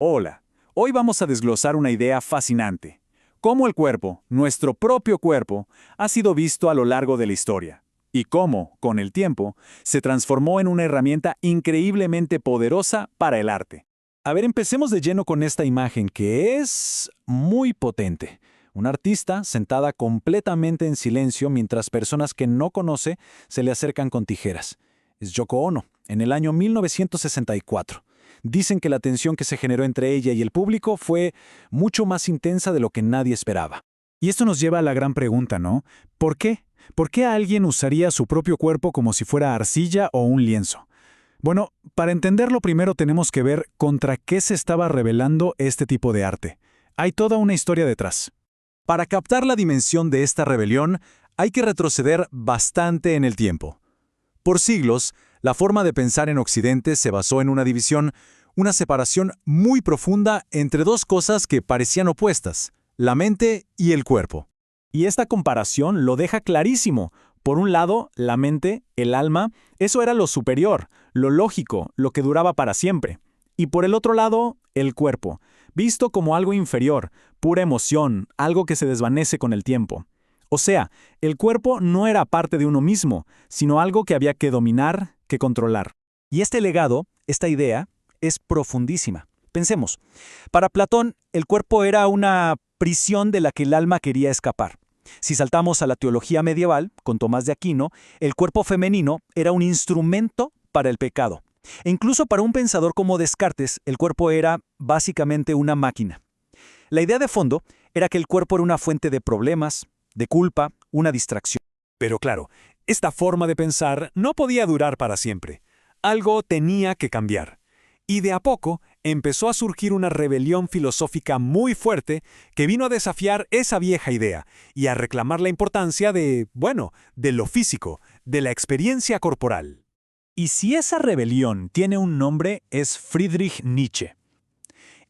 Hola, hoy vamos a desglosar una idea fascinante. Cómo el cuerpo, nuestro propio cuerpo, ha sido visto a lo largo de la historia. Y cómo, con el tiempo, se transformó en una herramienta increíblemente poderosa para el arte. A ver, empecemos de lleno con esta imagen que es muy potente. Una artista sentada completamente en silencio mientras personas que no conoce se le acercan con tijeras. Es Yoko Ono, en el año 1964. Dicen que la tensión que se generó entre ella y el público fue mucho más intensa de lo que nadie esperaba. Y esto nos lleva a la gran pregunta, ¿no? ¿Por qué? ¿Por qué alguien usaría su propio cuerpo como si fuera arcilla o un lienzo? Bueno, para entenderlo primero tenemos que ver contra qué se estaba rebelando este tipo de arte. Hay toda una historia detrás. Para captar la dimensión de esta rebelión, hay que retroceder bastante en el tiempo. Por siglos, la forma de pensar en Occidente se basó en una división, una separación muy profunda entre dos cosas que parecían opuestas, la mente y el cuerpo. Y esta comparación lo deja clarísimo. Por un lado, la mente, el alma, eso era lo superior, lo lógico, lo que duraba para siempre. Y por el otro lado, el cuerpo, visto como algo inferior, pura emoción, algo que se desvanece con el tiempo. O sea, el cuerpo no era parte de uno mismo, sino algo que había que dominar, que controlar. Y este legado, esta idea, es profundísima. Pensemos, para Platón, el cuerpo era una prisión de la que el alma quería escapar. Si saltamos a la teología medieval, con Tomás de Aquino, el cuerpo femenino era un instrumento para el pecado. E incluso para un pensador como Descartes, el cuerpo era básicamente una máquina. La idea de fondo era que el cuerpo era una fuente de problemas, de culpa, una distracción. Pero claro, esta forma de pensar no podía durar para siempre. Algo tenía que cambiar. Y de a poco empezó a surgir una rebelión filosófica muy fuerte que vino a desafiar esa vieja idea y a reclamar la importancia de lo físico, de la experiencia corporal. Y si esa rebelión tiene un nombre, es Friedrich Nietzsche.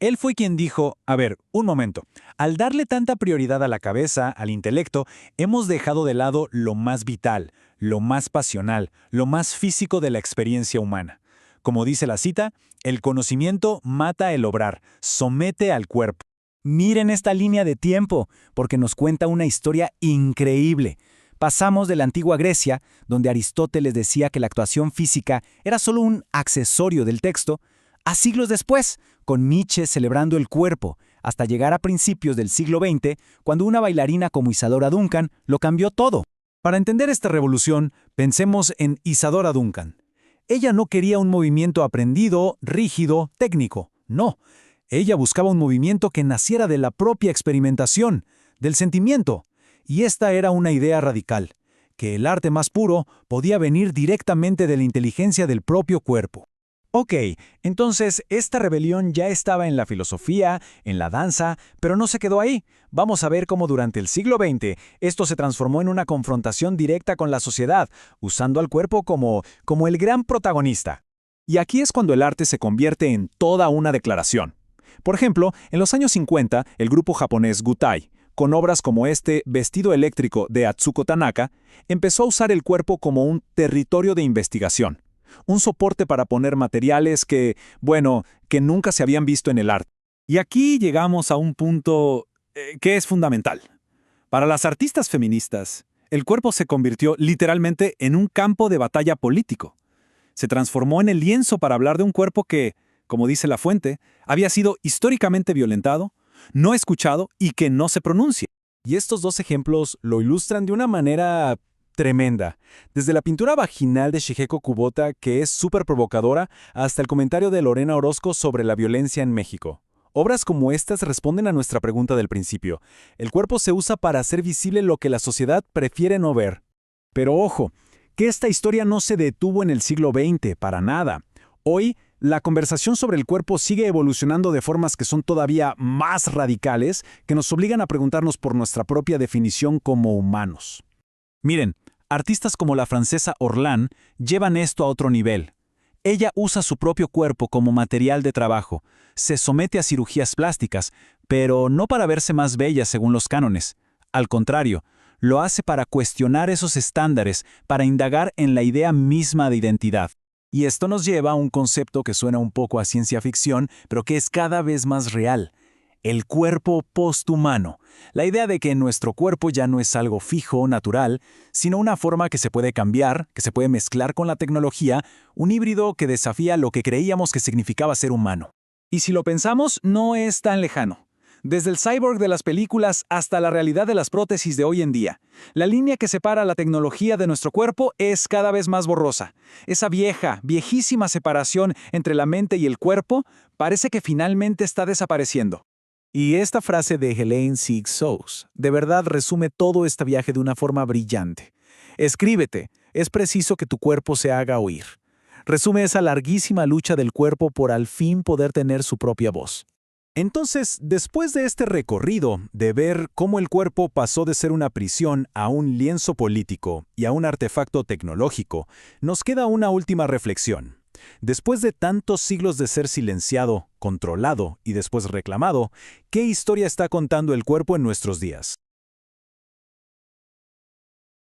Él fue quien dijo, a ver, un momento, al darle tanta prioridad a la cabeza, al intelecto, hemos dejado de lado lo más vital, lo más pasional, lo más físico de la experiencia humana. Como dice la cita, el conocimiento mata el obrar, somete al cuerpo. Miren esta línea de tiempo, porque nos cuenta una historia increíble. Pasamos de la antigua Grecia, donde Aristóteles decía que la actuación física era solo un accesorio del texto, a siglos después, con Nietzsche celebrando el cuerpo, hasta llegar a principios del siglo XX, cuando una bailarina como Isadora Duncan lo cambió todo. Para entender esta revolución, pensemos en Isadora Duncan. Ella no quería un movimiento aprendido, rígido, técnico. No. Ella buscaba un movimiento que naciera de la propia experimentación, del sentimiento. Y esta era una idea radical, que el arte más puro podía venir directamente de la inteligencia del propio cuerpo. Ok, entonces esta rebelión ya estaba en la filosofía, en la danza, pero no se quedó ahí. Vamos a ver cómo durante el siglo XX esto se transformó en una confrontación directa con la sociedad, usando al cuerpo como el gran protagonista. Y aquí es cuando el arte se convierte en toda una declaración. Por ejemplo, en los años 50, el grupo japonés Gutai, con obras como este Vestido eléctrico de Atsuko Tanaka, empezó a usar el cuerpo como un territorio de investigación. Un soporte para poner materiales que nunca se habían visto en el arte. Y aquí llegamos a un punto que es fundamental. Para las artistas feministas, el cuerpo se convirtió literalmente en un campo de batalla político. Se transformó en el lienzo para hablar de un cuerpo que, como dice la fuente, había sido históricamente violentado, no escuchado y que no se pronuncia. Y estos dos ejemplos lo ilustran de una manera tremenda. Desde la pintura vaginal de Shigeko Kubota, que es súper provocadora, hasta el comentario de Lorena Orozco sobre la violencia en México. Obras como estas responden a nuestra pregunta del principio. El cuerpo se usa para hacer visible lo que la sociedad prefiere no ver. Pero ojo, que esta historia no se detuvo en el siglo XX, para nada. Hoy, la conversación sobre el cuerpo sigue evolucionando de formas que son todavía más radicales, que nos obligan a preguntarnos por nuestra propia definición como humanos. Miren, artistas como la francesa Orlan llevan esto a otro nivel. Ella usa su propio cuerpo como material de trabajo, se somete a cirugías plásticas, pero no para verse más bella según los cánones. Al contrario, lo hace para cuestionar esos estándares, para indagar en la idea misma de identidad. Y esto nos lleva a un concepto que suena un poco a ciencia ficción, pero que es cada vez más real: el cuerpo posthumano. La idea de que nuestro cuerpo ya no es algo fijo, natural, sino una forma que se puede cambiar, que se puede mezclar con la tecnología, un híbrido que desafía lo que creíamos que significaba ser humano. Y si lo pensamos, no es tan lejano. Desde el cyborg de las películas hasta la realidad de las prótesis de hoy en día, la línea que separa la tecnología de nuestro cuerpo es cada vez más borrosa. Esa viejísima separación entre la mente y el cuerpo parece que finalmente está desapareciendo. Y esta frase de Hélène Cixous de verdad resume todo este viaje de una forma brillante. Escríbete, es preciso que tu cuerpo se haga oír. Resume esa larguísima lucha del cuerpo por al fin poder tener su propia voz. Entonces, después de este recorrido, de ver cómo el cuerpo pasó de ser una prisión a un lienzo político y a un artefacto tecnológico, nos queda una última reflexión. Después de tantos siglos de ser silenciado, controlado y después reclamado, ¿qué historia está contando el cuerpo en nuestros días?